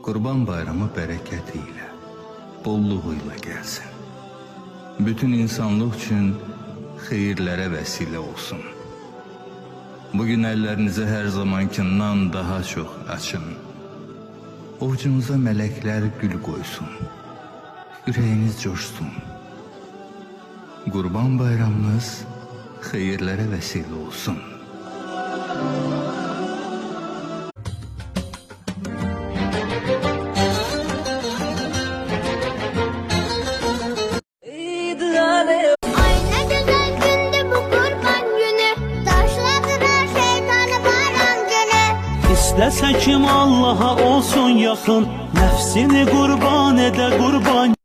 Qurban bayramı bərəkət ilə, bolluğu ilə gəlsin. Bütün insanlıq üçün xeyirlərə vəsilə olsun. Bugün əllərinizi hər zamankindən daha çox açın. Ovucunuza mələklər gül qoysun. Ürəyiniz coşsun. Qurban bayramınız xeyirlərə vəsilə olsun. İstəsə kim Allaha olsun yaxın, nəfsini qurban edə qurban.